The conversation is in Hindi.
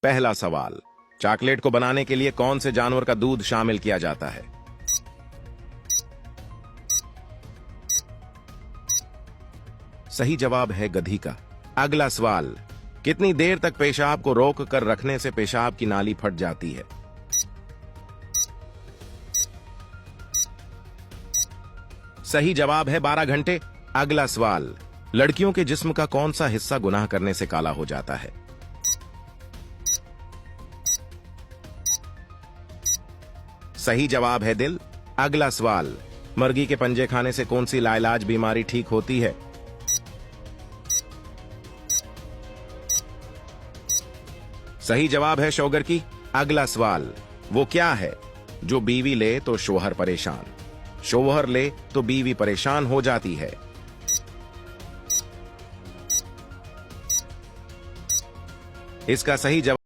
पहला सवाल, चॉकलेट को बनाने के लिए कौन से जानवर का दूध शामिल किया जाता है? सही जवाब है गधी का। अगला सवाल, कितनी देर तक पेशाब को रोक कर रखने से पेशाब की नाली फट जाती है? सही जवाब है 12 घंटे। अगला सवाल, लड़कियों के जिस्म का कौन सा हिस्सा गुनाह करने से काला हो जाता है? सही जवाब है दिल। अगला सवाल, मुर्गी के पंजे खाने से कौन सी लाइलाज बीमारी ठीक होती है? सही जवाब है शौगर की। अगला सवाल, वो क्या है जो बीवी ले तो शोहर परेशान, शोहर ले तो बीवी परेशान हो जाती है? इसका सही जवाब